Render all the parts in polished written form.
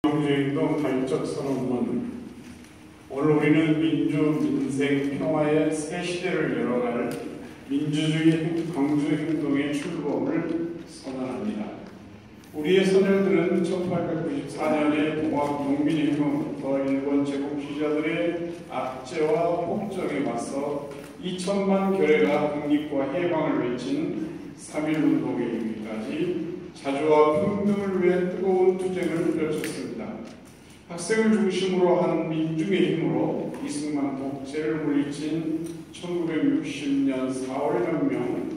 민주행동 발적 선언문. 오늘 우리는 민주, 민생, 평화의 새 시대를 열어갈 민주주의 광주 행동의 출범을 선언합니다. 우리의 선열들은 1894년에 동학 농민혁명부터 일본 제국 주자들의 압제와 폭정에 맞서 2천만 결의가 독립과 해방을 외친 3.1운동에 이르기까지 자주와 평등을 위해 뜨거운 투쟁을 펼쳤습니다. 학생을 중심으로 한 민중의 힘으로 이승만 독재를 물리친 1960년 4월 혁명,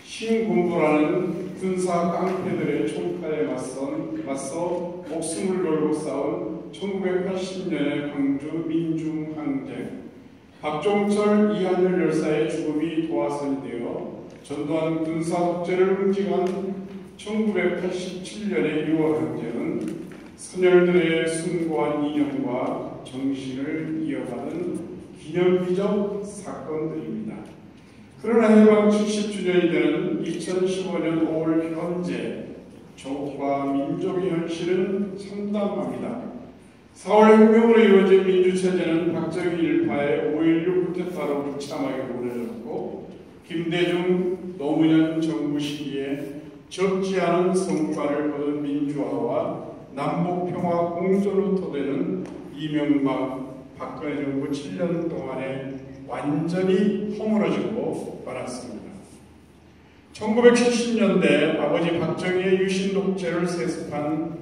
신군부라는 군사 깡패들의 총칼에 맞서 목숨을 걸고 싸운 1980년의 광주 민중항쟁, 박종철, 이한열 열사의 죽음이 도화선이 되어 전두환 군사 독재를 응징한 1987년의 6월 항쟁은 선열들의 숭고한 이념과 정신을 이어받은 기념비적 사건들입니다. 그러나 해방 70주년이 되는 2015년 5월 현재 조국과 민족의 현실은 참담합니다. 4월 혁명으로 이루어진 민주체제는 박정희 일파의 5.16 쿠데타로 무참하게 무너졌고 김대중, 노무현 정부 시기에 적지 않은 성과를 거둔 민주화와 남북평화 공존으로 토대는 이명박, 박근혜 정부 7년 동안에 완전히 허물어지고 말았습니다. 1970년대 아버지 박정희의 유신 독재를 세습한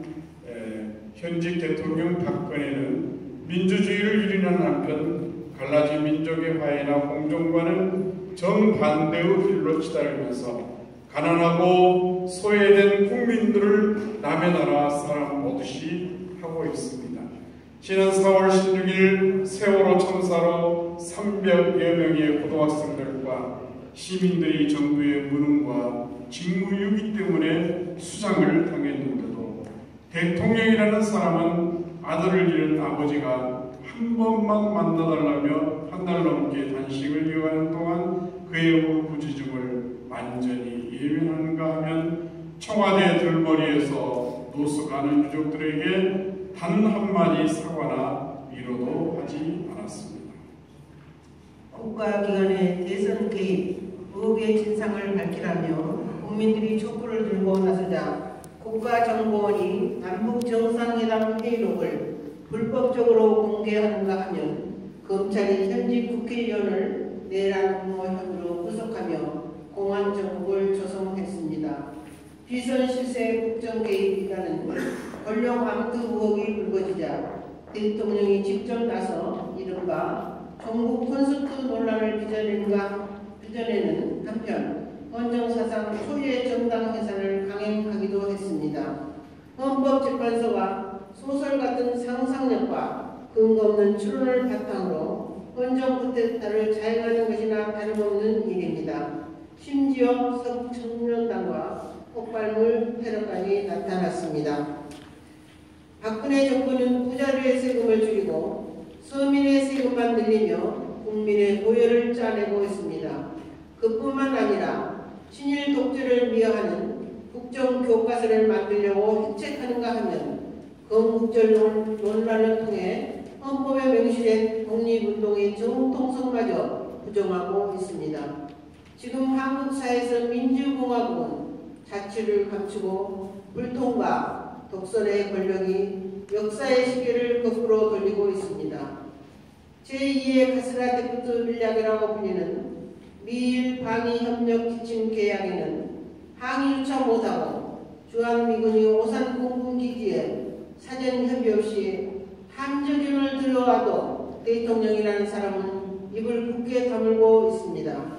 현직 대통령 박근혜는 민주주의를 유린하는 한편 갈라진 민족의 화해나 공존과는 정반대의 길로 치달으면서 가난하고 소외된 국민들을 남의 나라 사람 보듯이 하고 있습니다. 지난 4월 16일 세월호 참사로 300여 명의 고등학생들과 시민들이 정부의 무능과 직무유기 때문에 수장을 당했는데도 대통령이라는 사람은 아들을 잃은 아버지가 한 번만 만나달라며 한 달 넘게 단식을 이어가는 동안 그의 울부짖음을 완전히 예면하는가 하면 청와대 들머리에서 노숙하는 유족들에게 단 한마디 사과나 위로도 하지 않았습니다. 국가기관의 대선 개입, 의혹의 진상을 밝히라며 국민들이 촛불을 들고 나서자 국가정보원이 남북정상회담 회의록을 불법적으로 공개하는가 하면 검찰이 현직 국회의원을 내란 음모 혐의로 구속하며 공안정국을 조성했습니다. 비선 실세 국정 개입이라는 권력 암투 의혹이 불거지자 대통령이 직접 나서 이른바 종북 콘서트 논란을 빚어내는 한편 헌정사상 초유의 정당 해산을 강행하기도 했습니다. 헌법재판소가 소설 같은 상상력과 근거 없는 추론을 바탕으로 헌정 쿠데타를 자행하는 것이나 다름없는 일입니다. 심지어 서북청년단과 폭발물 테러까지 나타났습니다. 박근혜 정부는 부자들의 세금을 줄이고 서민의 세금만 늘리며 국민의 고열을 짜내고 있습니다. 그뿐만 아니라 친일 독재를 미화하는 국정교과서를 만들려고 획책하는가 하면 건국절 논란을 통해 헌법에 명시된 독립운동의 정통성마저 부정하고 있습니다. 지금 한국 사회에서 민주공화국은 자치를 감추고 불통과 독선의 권력이 역사의 시계를 거꾸로 돌리고 있습니다. 제2의 카스라 데프트 밀약이라고 불리는 미일 방위협력 지침 계약에는 항의조차 못하고 주한미군이 오산 공군기지에 사전 협의 없이 함저기를 들여와도 대통령이라는 사람은 입을 굳게 다물고 있습니다.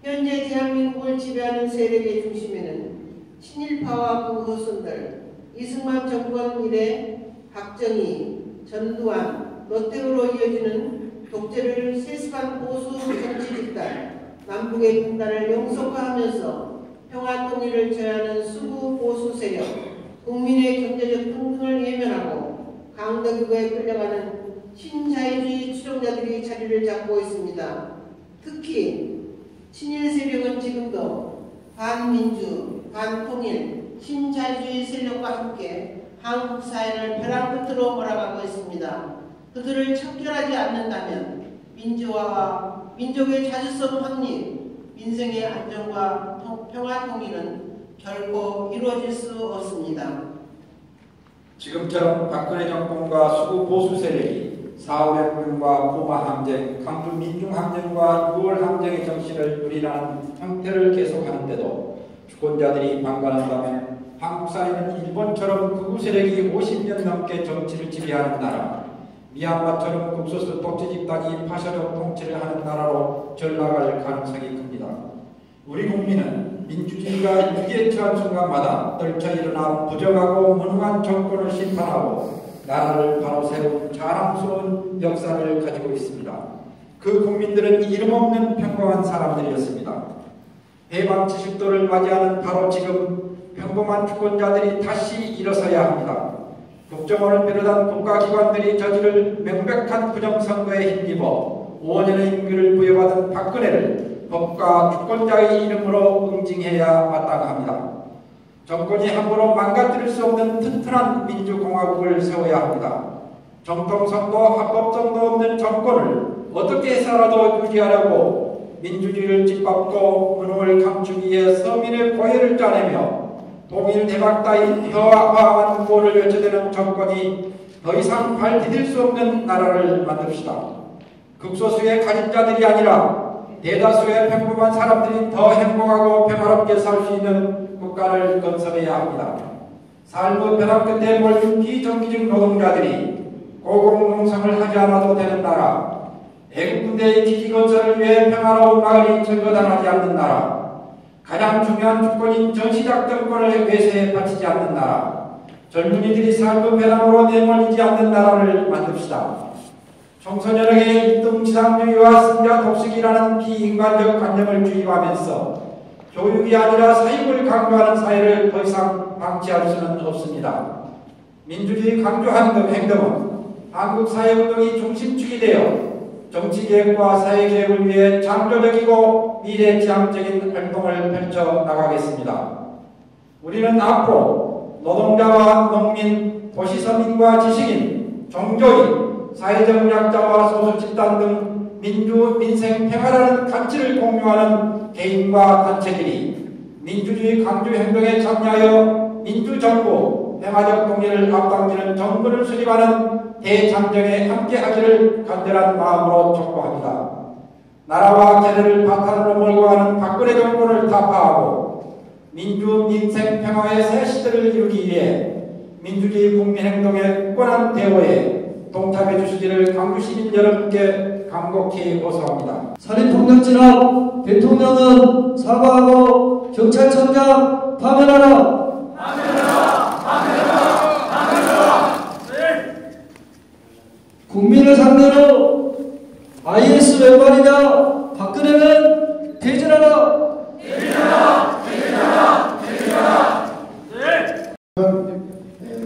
현재 대한민국을 지배하는 세력의 중심에는 친일파와 부호선들, 이승만 정권 이래 박정희, 전두환, 노태우로 이어지는 독재를 세습한 보수 정치 집단, 남북의 분단을 영속화하면서 평화통일을 저해하는 수구 보수 세력, 국민의 경제적 평등을 예면하고 강대국에 끌려가는 신자유주의 추종자들이 자리를 잡고 있습니다. 특히 친일 세력은 지금도 반민주, 반통일, 신자유주의 세력과 함께 한국 사회를 벼랑 끝으로 몰아가고 있습니다. 그들을 척결하지 않는다면 민주화와 민족의 자주성 확립, 민생의 안정과 평화 통일은 결코 이루어질 수 없습니다. 지금처럼 박근혜 정권과 수구 보수 세력이 4.5혁명과 포마 항쟁, 강주 민중 항쟁과 6월 항쟁의 정신을 누리라는 형태를 계속하는데도 주권자들이 방관한다면 한국 사회는 일본처럼 극우 세력이 50년 넘게 정치를 지배하는 나라, 미얀마처럼 극소수 독재 집단이 파쇼적 통치를 하는 나라로 전락할 가능성이 큽니다. 우리 국민은 민주주의가 위기에 처한 순간마다 떨쳐 일어나 부정하고 무능한 정권을 심판하고 나라를 바로 세운 자랑스러운 역사를 가지고 있습니다. 그 국민들은 이름 없는 평범한 사람들이었습니다. 해방 70도를 맞이하는 바로 지금 평범한 주권자들이 다시 일어서야 합니다. 국정원을 비롯한 국가기관들이 저지를 명백한 부정선거에 힘입어 5년의 임기를 부여받은 박근혜를 법과 주권자의 이름으로 응징해야 마땅합니다. 정권이 함부로 망가뜨릴 수 없는 튼튼한 민주공화국을 세워야 합니다. 정통성도 합법성도 없는 정권을 어떻게 해서라도 유지하려고 민주주의를 짓밟고 무능을 감추기 위해 서민의 고해를 짜내며 통일 대박 따위 혀와한 구호를 외쳐대는 정권이 더 이상 발 디딜 수 없는 나라를 만듭시다. 극소수의 가진자들이 아니라 대다수의 평범한 사람들이 더 행복하고 평화롭게 살 수 있는 국가를 건설해야 합니다. 삶의 벼랑 끝에 몰린 비정규직 노동자들이 고공농성을 하지 않아도 되는 나라, 애국군대의 기지 건설을 위해 평화로운 마을이 철거당하지 않는 나라, 가장 중요한 주권인 전시작전권을 외세에 바치지 않는 나라, 젊은이들이 삶의 배낭으로 내몰리지 않는 나라를 만듭시다. 청소년에게 1등 지상주의와 승자 독식이라는 비인간적 관념을 주입하면서 교육이 아니라 사육을 강조하는 사회를 더 이상 방치할 수는 없습니다. 민주주의 강조하는 행동은 한국 사회운동이 중심축이 되어 정치개혁과 사회개혁을 위해 창조적이고 미래지향적인 활동을 펼쳐 나가겠습니다. 우리는 앞으로 노동자와 농민, 도시서민과 지식인, 종교인, 사회적 약자와 소수집단 등 민주, 민생, 평화라는 가치를 공유하는 개인과 단체들이 민주주의 강조 행동에 참여하여 민주정부, 평화적 통일을 앞당기는 정부를 수립하는 대장정에 함께하기를 간절한 마음으로 촉구합니다. 나라와 계례를 바탕으로 몰고 가는 박근혜 정권을 타파하고 민주, 민생, 평화의 새 시대를 이루기 위해 민주주의 국민행동의 굳건한 대우에 동참해 주시기를 강주시민 여러분께 간곡히 호소합니다. 살인폭력진압 대통령은 사과하고 경찰청장 파면하라. 국민을 상대로 IS 왼발이냐 박근혜는 퇴진하라.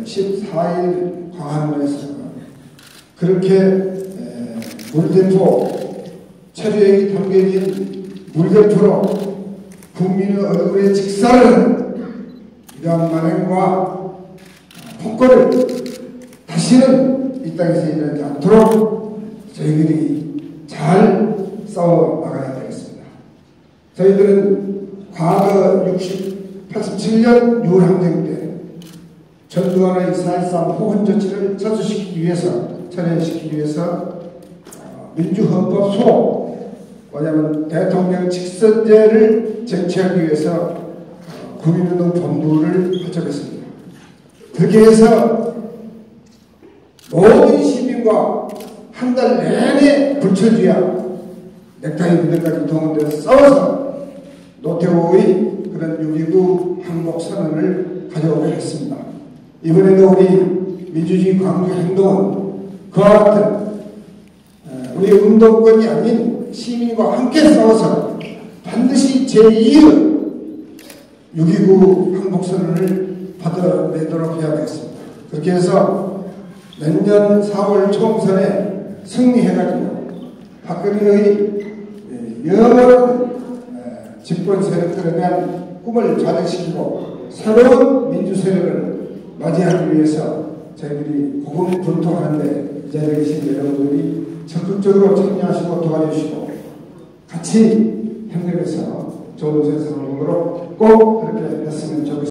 14일 광화문에서 그렇게 물대포 체류액이 담겨진 물대포로 국민의 얼굴에 직살하는 이러한 만행과 폭거를 다시는 이 땅에서 일어나지 않도록 저희들이 잘 싸워 나가야 되겠습니다. 저희들은 과거 87년 6월 항쟁 때 전두환의 4.13 호헌조치를 철수시키기 위해서, 철회시키기 위해서 민주헌법 소, 뭐냐면 대통령 직선제를 쟁취하기 위해서 국민운동 본부를 발족했습니다. 그렇게 해서 모든 시민과 한 달 내내 불철주야 넥타이 문제까지 동원돼서 싸워서 노태우의 그런 6.29 항복선언을 가져오게 했습니다. 이번에도 우리 민주주의 강조 행동은 그와 같은 우리 운동권이 아닌 시민과 함께 싸워서 반드시 제2의 6.29 항복선언을 받아내도록 해야 되겠습니다. 그렇게 해서 내년 4월 총선에 승리해가지고 박근혜의 여러 집권 세력들에 대한 꿈을 좌절시키고 새로운 민주 세력을 맞이하기 위해서 저희들이 고군분투하는데 이 자리에 계신 여러분들이 적극적으로 참여하시고 도와주시고 같이 협력해서 좋은 세상으로 꼭 그렇게 했으면 좋겠습니다.